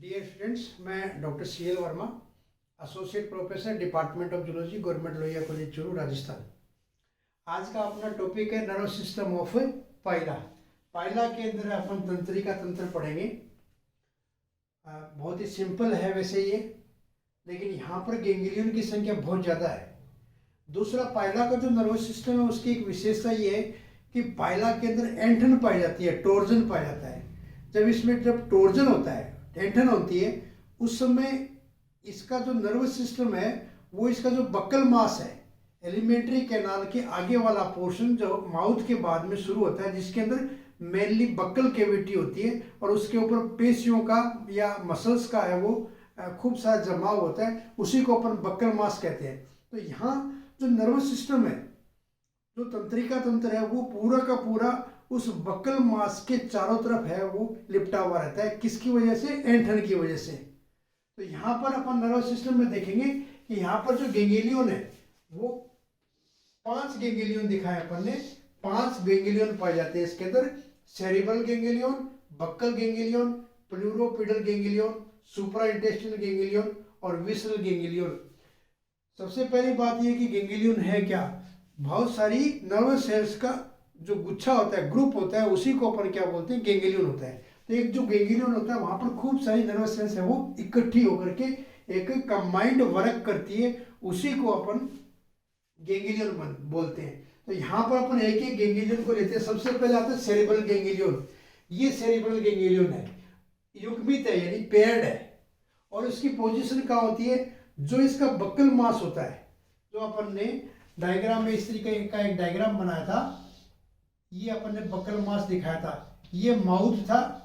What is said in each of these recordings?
Dear students, मैं doctor C L Verma, associate professor, department of zoology, government Lohia college Churu, Rajasthan. आज का अपना टॉपिक है nervous system of Pila. Pila के अंदर अपन तंत्रिका तंत्र पढ़ेंगे। बहुत ही सिंपल है वैसे ये, लेकिन यहाँ पर गैंग्लियन की संख्या बहुत ज़्यादा है। दूसरा, पाइला का जो नर्वस सिस्टम है उसकी एक विशेषता ये है कि पाइला के अंदर एंठन पाई जाती है, टोर्जन पाया जाता है। जब टोर्जन होता है, टेंशन होती है, उस समय इसका जो नर्वस सिस्टम है वो इसका जो बक्कल मास है, एलिमेंट्री कैनाल के आगे वाला पोर्शन जो माउथ के बाद में शुरू होता है, जिसके अंदर मेनली बक्कल कैविटी होती है और उसके ऊपर पेशियों का या मसल्स का है वो खूब सारा जमाव होता है, उसी को अपन बक्कल मास कहते हैं। तो यहाँ जो नर्वस सिस्टम है, जो तंत्रिका तंत्र है, वो पूरा का पूरा उस बक्कल मास के चारों तरफ है वो लिपटा हुआ रहता है। किसकी वजह से? एंठन की वजह से। तो यहाँ पर अपन नर्वस सिस्टम में देखेंगे कि यहाँ पर जो गैंग्लियन है वो 5 गैंग्लियन दिखाए अपन ने। 5 गैंग्लियन पाए जाते हैं इसके अंदर: cerebral ganglion, buccal ganglion, pleuropedal ganglion, supra intestinal ganglion और विसरल गैंग्लियन। सबसे पहली बात यह कि गैंग्लियन है क्या? बहुत सारी नर्वस सेल्स का जो गुच्छा होता है, ग्रुप होता है, उसी को अपन क्या बोलते हैं? गैंग्लियन होता है। तो एक जो गैंग्लियन होता है वहां पर खूब सारी नर्वस सेल्स है वो इकट्ठी होकर के एक कंबाइंड वर्क करती है, उसी को अपन गैंग्लियन बोलते हैं। तो यहाँ पर अपन एक एक गैंग्लियन को लेते हैं। सबसे पहले आता है सेरिब्रल गैंग्लियन। ये सेरिब्रल गैंग्लियन है, युग्मित है यानी पेयर्ड है, और इसकी पोजीशन कहाँ होती है? जो इसका बक्कल मास होता है, जो अपन ने डायग्राम में इस तरीके का एक डायग्राम बनाया था, ये अपन ने बक्कल मास दिखाया था। ये माउथ था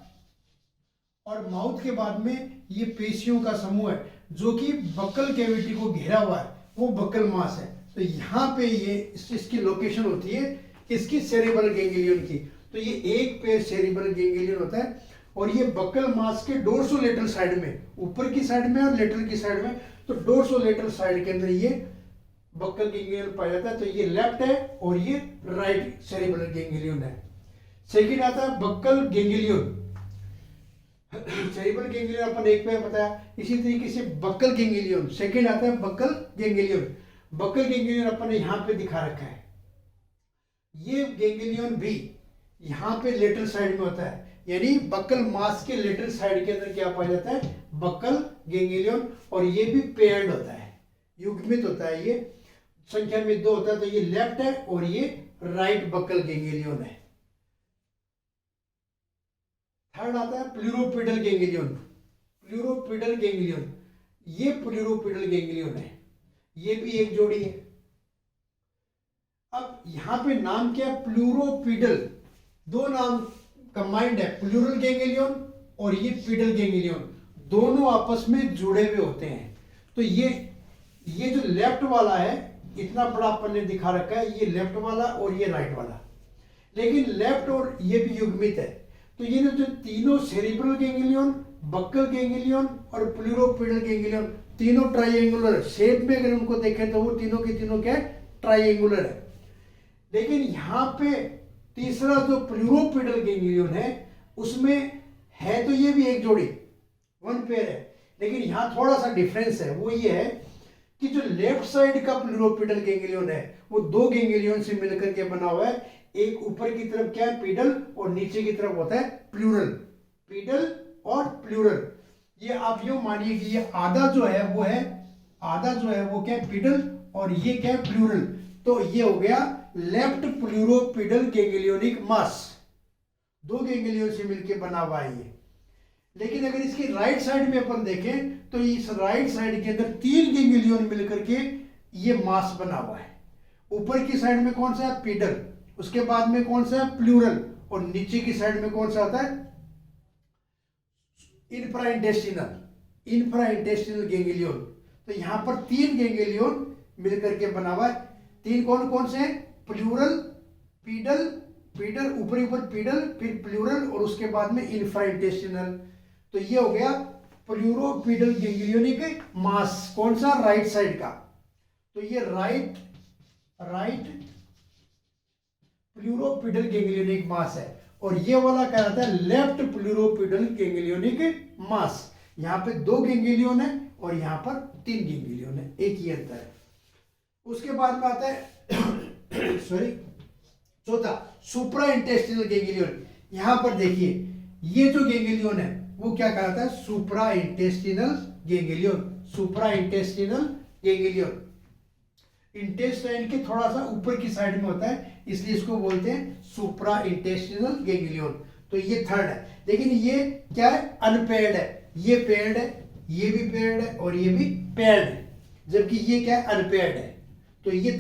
और माउथ के बाद में ये पेशियों का समूह है जो कि बक्कल कैविटी को घेरा हुआ है, वो बक्कल मास है। तो यहाँ पे ये इसकी लोकेशन होती है इसकी सेरिब्रल गैंग्लियन की। तो ये एक पे सेरिब्रल गैंग्लियन होता है और ये बक्कल मास के डोर्सोलेटरल साइड में, ऊपर की साइड में और लेटरल की साइड में, तो डोर्सोलेटरल साइड के अंदर ये बक्कल गैंग्लियन पाया जाता है। तो ये लेफ्ट है और ये राइट सेरिब्रल गैंग्लियन है। सेकंड आता है बक्कल गैंग्लियन। सेरिब्रल गैंग्लियन अपन एक पे बताया, इसी तरीके से बक्कल गैंग्लियन सेकंड आता है बक्कल गैंग्लियन। बक्कल गैंग्लियन अपन ने यहाँ पे दिखा रखा है। ये गैंग्लियन भी यहाँ पे लेटरल साइड में होता है, यानी बक्कल मास के लेटरल साइड के अंदर क्या पाया जाता है? Buccal ganglion. और ये भी पेयर्ड होता है, युग्मित होता है। ये संख्या में 2 होता है। तो ये लेफ्ट है और ये राइट बक्कल गैंग्लियन है। थर्ड आता है प्लूरोपिडल गैंग्लियन। प्लूरोपिडल गैंग्लियन, ये प्लूरोपिडल गैंग्लियन है, ये भी एक जोड़ी है। अब यहां पे नाम क्या है? प्लूरोपिडल। 2 नाम कंबाइंड है, प्लूरल गैंग्लियन और ये पिडल गैंग्लियन, दोनों आपस में जुड़े हुए होते हैं। तो ये जो लेफ्ट वाला है, इतना बड़ा अपन ने दिखा रखा है, ये लेफ्ट वाला और ये राइट वाला, लेकिन लेफ्ट और ये भी युग्मित है। तो ये जो तीनों सेरिब्रल गैंग्लियन, बक्कल गैंग्लियन और प्लूरोपिडल गैंग्लियन, तीनों ट्राइएंगुलर शेप में अगर उनको देखें तो वो तीनों के तीनों क्या है? ट्राइएंगुलर है। लेकिन यहाँ पे तीसरा जो प्लूरोपिडल गैंग्लियन है उसमें है तो ये भी एक जोड़ी, 1 पेयर है, लेकिन यहाँ थोड़ा सा डिफरेंस है। वो ये है कि जो लेफ्ट साइड का प्लूरोपिडल गैंग्लियन है वो 2 गैंग्लियन से मिलकर के बना हुआ है। एक ऊपर की तरफ क्या है? पिडल, और नीचे की तरफ होता है प्लूरल। पिडल और प्लूरल, ये आप यूं मानिए कि ये आधा जो है वो क्या है? पिडल, और ये क्या है? प्लूरल। तो ये हो गया लेफ्ट प्लूरोपिडल गैंग्लियोनिक मास। 2 गैंग्लियन से मिलकर बना हुआ है ये। लेकिन अगर इसकी राइट साइड में अपन देखें तो इस राइट साइड के अंदर 3 गैंग्लियन मिलकर के ये मास बना हुआ है। ऊपर की साइड में कौन सा है? पिडल, उसके बाद में कौन सा है? प्लूरल, और नीचे की साइड में कौन सा आता है? इंफ्राइंटेस्टिनल गैंग्लियन। तो यहां पर 3 गैंग्लियन मिलकर के बना हुआ है। 3 कौन कौन से हैं? प्लूरल, पिडल, ऊपर पिडल, फिर प्लूरल, और उसके बाद में इंफ्राइंटेस्टिनल। तो ये हो गया प्लूरोपिडल गैंग्लियोनिक मास। कौन सा? राइट साइड का। तो ये राइट प्लूरोपिडल गैंग्लियोनिक मास है, और ये वाला क्या आता है? लेफ्ट प्लूरोपिडल गैंग्लियोनिक मास। यहाँ पे 2 गैंग्लियन है और यहाँ पर 3 गैंग्लियन है, एक ही अंतर है। उसके बाद में आता है सॉरी चौथा सुप्रा इंटेस्टिनल गैंग्लियन। यहाँ पर देखिए ये जो गैंग्लियन है वो क्या कहलाता है, सुप्रा intestinal ganglion. Supra intestinal ganglion intestine के थोड़ा सा ऊपर की साइड में होता है, इसलिए इसको बोलते हैं सुप्रा इंटेस्टिनल गैंग्लियन। तो ये थर्ड है, लेकिन ये क्या है, अनपेयर्ड है। ये पेयर्ड है, ये भी पेयर्ड है और ये भी पेयर्ड है, जबकि ये क्या है, अनपेयर्ड है। तो ये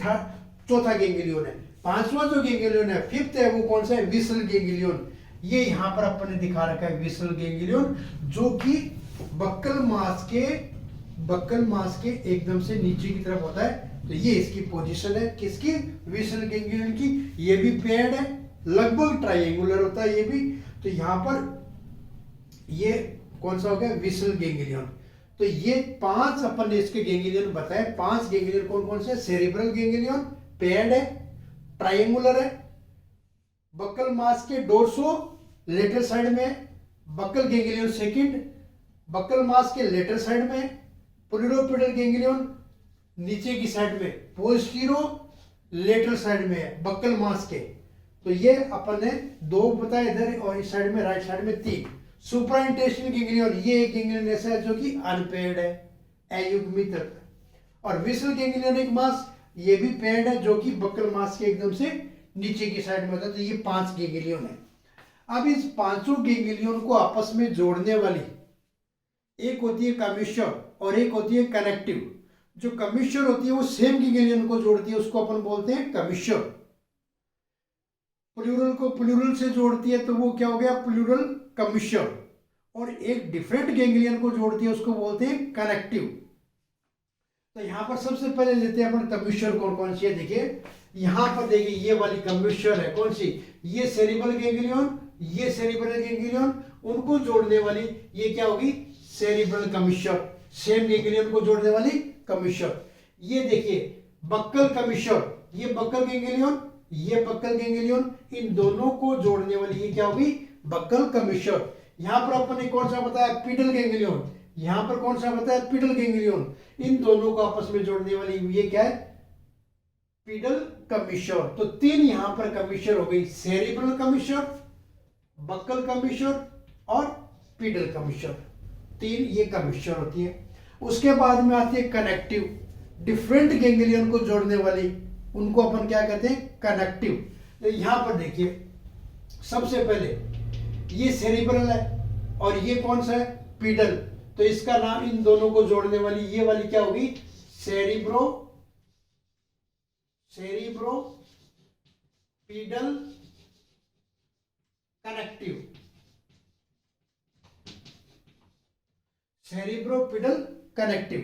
चौथा गैंग्लियन है। पांचवा जो गैंग्लियन है, फिफ्थ है, वो कौन सा है, विसल गैंग्लियन। ये यहाँ पर अपन ने दिखा रखा है विसल गैंग्लियन, जो कि बक्कल मास के एकदम से नीचे की तरफ होता है। तो ये इसकी पोजीशन है, किसकी, विसल गैंग्लियन की। ये भी पेयर्ड है, लगभग ट्रायंगुलर होता है ये भी। तो यहाँ पर ये कौन सा हो गया, विसल गैंग्लियन। तो ये 5 अपन ने इसके गैंग्लियन बताए। 5 गैंग्लियन कौन कौन से, सेरिब्रल गैंग्लियन पेयर्ड है, ट्रायंगुलर है, बक्कल मास के डोर्सो लेटर साइड में, बक्कल गैंग्लियन सेकंड, बक्कल मास के लेटर साइड में, प्लूरोपिडल गैंग्लियन नीचे की साइड में, पोस्टीरो लेटर साइड में है बक्कल मास के। तो ये अपन ने 2 बताए इधर और इस साइड में, राइट साइड में 3। सुप्रा इंटेस्टिनल गैंग्लियन, ये एक गैंग्लियन ऐसा है जो कि अनपेयर्ड है, अयुग्मित। और विसल गैंग्लियन एक मास, ये भी पेयर्ड है, जो कि बक्कल मास के एकदम से नीचे की साइड में होता है। तो ये 5 गैंग्लियन है। अब इस 5 गैंग्लियन को आपस में जोड़ने वाली एक होती है कमिश्चर और एक होती है कनेक्टिव। जो कमिश्चर होती है वो सेम गैंग्लियन को जोड़ती है, उसको अपन बोलते हैं कमिश्चर। प्लूरल को प्लूरल से जोड़ती है तो वो क्या हो गया, प्लूरल कमिश्चर। और एक डिफरेंट गैंग्लियन को जोड़ती है, उसको बोलते हैं कनेक्टिव। तो यहाँ पर सबसे पहले लेते हैं अपन कमिश्चर कौन कौन सी है। देखिए यहाँ पर देखिए ये वाली कमिश्चर है, कौन सी, ये सेरिब्रल गैंग्लियन, ये सेरिब्रल गैंग्लियन, उनको जोड़ने वाली ये क्या होगी, सेरिब्रल कमिश्चर। सेम गैंग्लियन को जोड़ने वाली कमिश्चर। ये देखिए बक्कल कमिश्चर, ये बक्कल गैंग्लियन, ये बक्कल गैंग्लियन, इन दोनों को जोड़ने वाली ये क्या होगी, बक्कल कमिश्चर। यहाँ पर अपन ने कौन सा बताया, पीडल गैंग्लियन, यहाँ पर कौन सा बताया, पीडल गैंग्लियन। इन दोनों को आपस में जोड़ने वाली ये क्या है, पीडल कमिश्चर। तो 3 यहाँ पर कमिश्चर हो गई, सेरिब्रल कमिश्चर, बक्कल कमिश्चर और पीडल कमिश्चर। 3 ये कमिश्चर होती है। उसके बाद में आती है कनेक्टिव, डिफरेंट गैंग्लियन को जोड़ने वाली, उनको अपन क्या कहते हैं, कनेक्टिव। तो यहाँ पर देखिए सबसे पहले ये सेरिब्रल है और ये कौन सा है, पीडल। तो इसका नाम, इन दोनों को जोड़ने वाली ये वाली क्या होगी, सेरिब्रो पीडल कनेक्टिव। सेरिब्रोपिडल कनेक्टिव।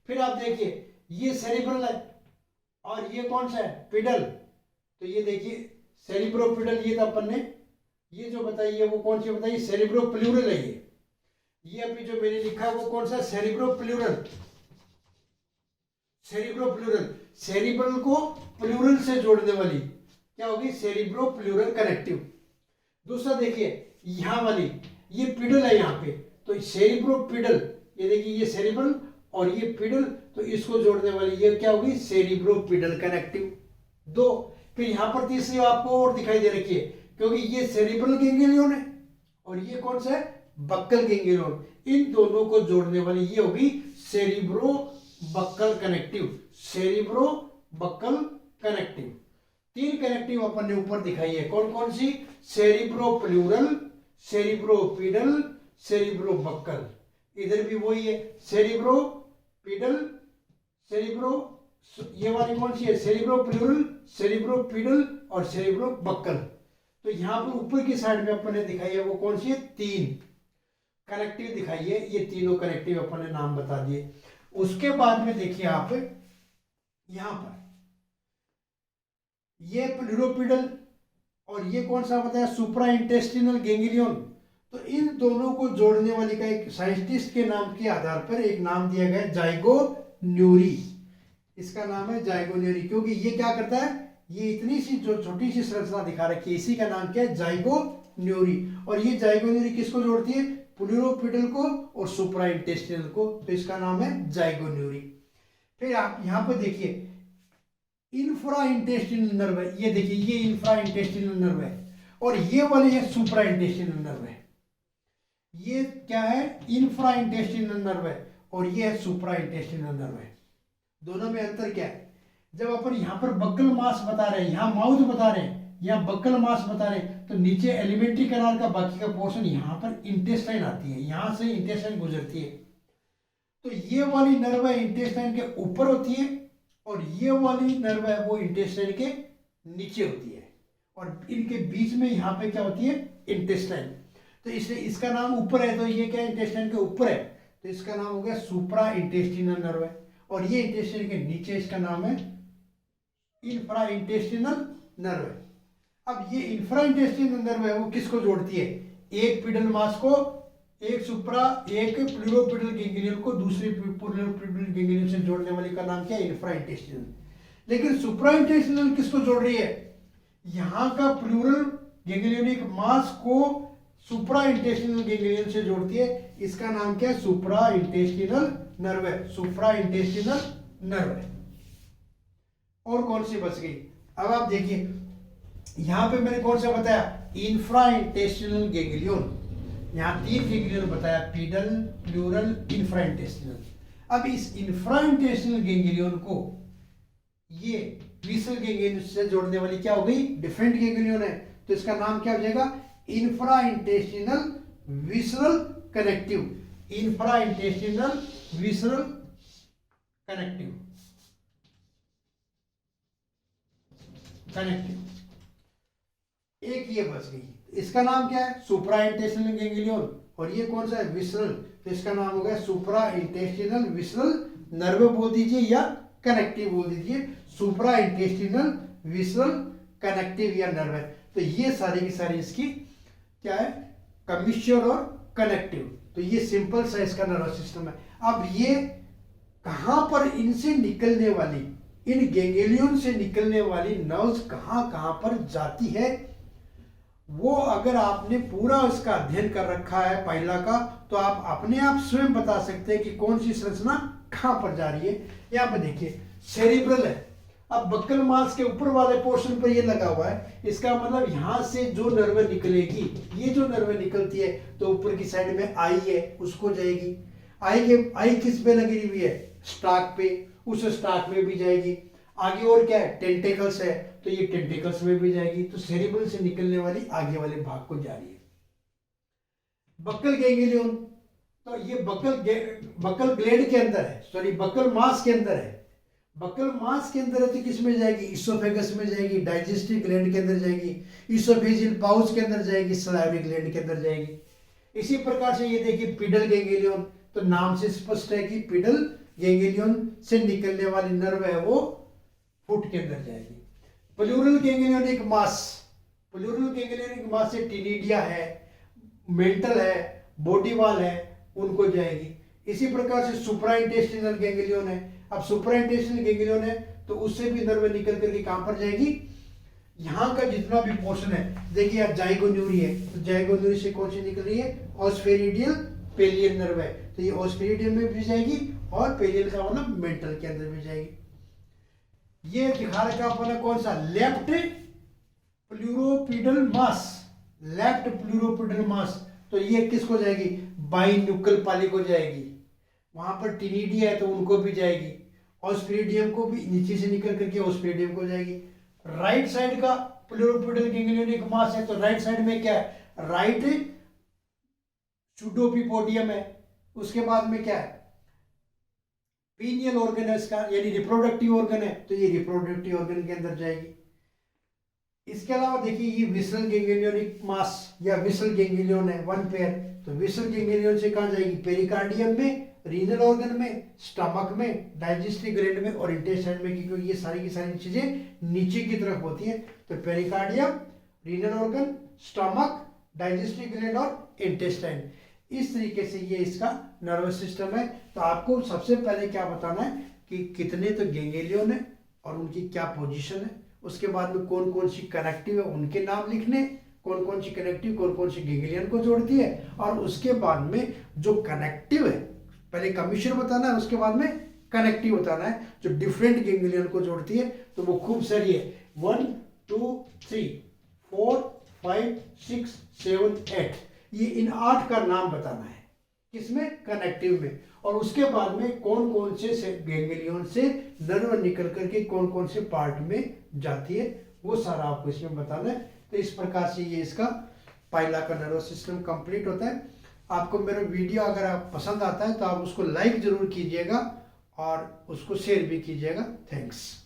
फिर आप देखिए ये सेरिब्रल है और ये कौन सा है, पिडल। तो ये देखिए सेरिब्रोपिडल, ये तो अपन ने ये जो बताई है वो कौन सी बताई, सेरिब्रोप्लूरल है ये अभी जो मैंने लिखा है वो कौन सा, सेरिब्रोप्लूरल। सेरिब्रल को प्लूरल से जोड़ने वाली क्या होगी, सेरिब्रोप्लूरल कनेक्टिव। दूसरा देखिए यहां वाली ये पिडल है यहाँ पे, तो सेरिब्रोपिडल, ये देखिए ये सेरिब्रल और ये पिडल, तो इसको जोड़ने वाली ये क्या होगी, सेरिब्रोपिडल कनेक्टिव। 2 फिर यहाँ पर तीसरी आपको और दिखाई दे रखी है, क्योंकि ये सेरिब्रल गैंग्लियन है और ये कौन सा है, बक्कल गैंग्लियन। इन दोनों को जोड़ने वाली ये होगी cerebro buccal connective. Cerebro buccal connective. 3 connective अपन ने ऊपर दिखाई है, कौन कौन सी, सेरिब्रोप्लूरल, सेरिब्रोपिडल, सेरिब्रो बक्कल। इधर भी वही है, सेरिब्रोपिडल, ये वाली कौन सी है, सेरिब्रोप्लूरल, सेरिब्रोपिडल और सेरिब्रो बक्कल। तो यहाँ पर ऊपर की साइड में अपन ने दिखाई है वो कौन सी है, 3 कनेक्टिव दिखाई है। ये तीनों कनेक्टिव अपन ने नाम बता दिए। उसके बाद में देखिए आप यहां पर ये प्लूरोपिडल और ये कौन सा बताया, सुप्रा इंटेस्टिनल गैंग्लियन। तो इन दोनों को जोड़ने वाली का एक साइंटिस्ट के नाम के आधार पर एक नाम दिया गया, जाइगोन्यूरी। इसका नाम है जाइगोन्यूरी, क्योंकि ये क्या करता है, ये इतनी सी जो छोटी सी संरचना दिखा रखी है, इसी का नाम क्या है, जाइगोन्यूरी। न्यूरी, और ये जाइगोन्यूरी किसको जोड़ती है? प्लूरोपिडल को और सुप्रा इंटेस्टिनल को, तो इसका नाम है जाइगोन्यूरी। फिर आप यहाँ पर देखिए इंफ्रा इंटेस्टिनल नर्व है, ये देखिए ये इंफ्रा इंटेस्टिनल नर्व है, और ये वाले है सुप्रा इंटेस्टिनल नर्व है। ये क्या है? इंफ्रा इंटेस्टिनल नर्व है, और ये है सुप्रा इंटेस्टिनल नर्व है। दोनों में अंतर क्या है? जब अपन यहाँ पर बक्कल मास बता रहे हैं, यहाँ माउथ बता रहे हैं, यहाँ बक्कल मास बता रहे हैं, तो नीचे एलिमेंट्री कैनाल का बाकी का पोर्शन यहाँ पर इंटेस्टाइन आती है, यहाँ से इंटेस्टाइन गुजरती है। तो ये वाली नर्व है इंटेस्टाइन के ऊपर होती है, और ये वाली नर्व है वो इंटेस्टाइन के नीचे होती है, और इनके बीच में यहाँ पे क्या होती है? इंटेस्टाइन। तो इसलिए इसका नाम ऊपर है, तो ये क्या इंटेस्टाइन के ऊपर है, तो इसका नाम हो गया सुप्रा इंटेस्टिनल नर्व है, और ये इंटेस्टाइन के नीचे इसका नाम है इंफ्रा इंटेस्टिनल नर्व है। अब ये इंफ्रा इंटेस्टिनल नर्व है वो किसको जोड़ती है? एक पिडल मास को, एक सुप्रा, एक प्लूरोपिडल गैंग्लियन को दूसरे प्लूरोपिडल गैंग्लियन से जोड़ने वाली का नाम क्या है? Infra intestinal. लेकिन सुप्रा इंटेस्टिनल किसको जोड़ रही है? यहाँ का प्लूरल गैंग्लियोनिक मास को सुप्रा इंटेस्टिनल गैंग्लियन से जोड़ती है, इसका नाम क्या है? सुप्रा इंटेस्टिनल नर्व है, सुप्रा इंटेस्टिनल नर्व है। और कौन सी बच गई? अब आप देखिए यहां पे मैंने कौन सा बताया? Infra intestinal ganglion. यहां 3 गैंग्लियन बताया, पीडल, प्लूरल, इंफ्रा इंटेस्टिनल। अब इस इंफ्रा इंटेस्टिनल गैंग्लियन को ये विसरल गैंग्लियन से जोड़ने वाली क्या हो गई? डिफरेंट गैंग्लियन है, तो इसका नाम क्या हो जाएगा? Infra intestinal visceral connective, infra intestinal visceral connective, connective. एक ये बच गई, इसका नाम क्या है? सुप्रा इंटेस्टिनल गैंग्लियन, और ये कौन सा है? विसरल, तो इसका नाम हो गया सुप्रा इंटेस्टिनल विसरल नर्व बोल दीजिए या कनेक्टिव बोल दीजिए, सुप्रा इंटेस्टिनल विसरल कनेक्टिव या नर्व है। तो ये सारी की सारी इसकी क्या है? कमिश्चर और कनेक्टिव। तो ये सिंपल सा इसका नर्वस सिस्टम है। अब ये कहां पर इनसे निकलने वाली, इन गैंग्लियन से निकलने वाली नर्व्स कहां कहां पर जाती है, वो अगर आपने पूरा इसका अध्ययन कर रखा है पहला का, तो आप अपने आप स्वयं बता सकते हैं कि कौन सी संरचना कहां पर जा रही है। यहाँ पे देखिए सेरिब्रल है, अब बक्कल मास के ऊपर वाले पोर्शन पर ये लगा हुआ है, इसका मतलब यहां से जो नर्व निकलेगी, ये जो नर्व निकलती है तो ऊपर की साइड में आई है उसको जाएगी, आई किस पे लगी हुई है? स्टाक पे, उस स्टाक में भी जाएगी। आगे और क्या है? टेंटेकल्स है, तो ये टेंटेकल्स में भी जाएगी। तो सेरिब्रल से निकलने वाली आगे वाले भाग को जा रही है। बक्कल गैंग्लियन, तो ये बक्कल ग्लैंड के अंदर है, सॉरी बक्कल मास के अंदर है। बक्कल मास के अंदर है तो किस में जाएगी? इसोफेगस में जाएगी, डाइजेस्टिव ग्लैंड के अंदर जाएगी, इसोफेजियल पाउच के अंदर जाएगी, सलाइवरी ग्लैंड के अंदर जाएगी। इसी प्रकार से ये देखिए पिडल गैंग्लियन, तो नाम से स्पष्ट है कि पिडल गैंग्लियन से निकलने वाली नर्व है वो फुट के अंदर जाएगी। प्लूरल गैंग्लियोनिक मास, प्लूरल गैंग्लियोनिक मास से टिनिडिया है, मेंटल है, बॉडी वाल है, उनको जाएगी। इसी प्रकार से सुप्रा इंटेस्टिनल गैंग्लियन है, अब सुप्रा इंटेस्टिनल गैंग्लियन है तो उससे भी नर्व निकल करके कहां पर जाएगी? यहाँ का जितना भी पोर्शन है, देखिए यार जाइगोन्यूरी है, तो जाइगोन्यूरी से कौन सी निकल रही है? ऑस्फेरिडियल पेलियल नर्व है, तो ये ऑस्फेरिडियल में भी जाएगी और पेलियल का मतलब मेंटल के अंदर भी जाएगी। ये दिखा रखा अपना कौन सा? लेफ्ट प्लूरोपिडल मास, लेफ्ट प्लूरोपिडल मास, तो ये किसको जाएगी? बाइन्यूक्ल पाली को जाएगी। वहां पर टिनिडिया है तो उनको भी जाएगी, ऑस्फेरिडियम को भी नीचे से निकल करके ऑस्फेरिडियम को जाएगी। राइट साइड का प्लूरोपिडल गैंग्लियोनिक मास है, तो राइट साइड में क्या है? राइट सुडोपिपोडियम है, उसके बाद में क्या है? पीनियल ऑर्गन है इसका, यानी रिप्रोडक्टिव ऑर्गन है, तो ये रिप्रोडक्टिव ऑर्गन के अंदर जाएगी। इसके अलावा देखिए ये विसरल गैंग्लियोनिक मास या विसरल गैंग्लियन है, वन पेयर, तो विसरल गैंग्लियन से कहां जाएगी? पेरिकार्डियम में, रीनल ऑर्गन में, स्टमक में, डाइजेस्टिव ग्लैंड में और इंटेस्टाइन में, क्योंकि ये सारी की सारी चीजें नीचे की तरफ होती हैं। तो pericardium, renal organ, stomach, digestive gland और इंटेस्टाइन, इस तरीके से ये इसका नर्वस सिस्टम है। तो आपको सबसे पहले क्या बताना है कि कितने तो गैंग्लियन है और उनकी क्या पोजीशन है, उसके बाद में कौन कौन सी कनेक्टिव है उनके नाम लिखने, कौन कौन सी कनेक्टिव कौन कौन सी गेंगलियन को जोड़ती है, और उसके बाद में जो कनेक्टिव है, पहले कमीशन बताना है उसके बाद में कनेक्टिव बताना है, जो डिफरेंट गेंगलियन को जोड़ती है। तो वो खूब सारी है, 1 2 3 4 5 6 7 8, ये इन 8 का नाम बताना है, किसमें, कनेक्टिव में। और उसके बाद में कौन कौन से गेंगलियन से नर्व निकल करके कौन कौन से पार्ट में जाती है, वो सारा आपको इसमें बताना है। तो इस प्रकार से ये इसका पाइला का नर्वस सिस्टम कंप्लीट होता है। आपको मेरा वीडियो अगर आप पसंद आता है तो आप उसको लाइक जरूर कीजिएगा और उसको शेयर भी कीजिएगा। थैंक्स।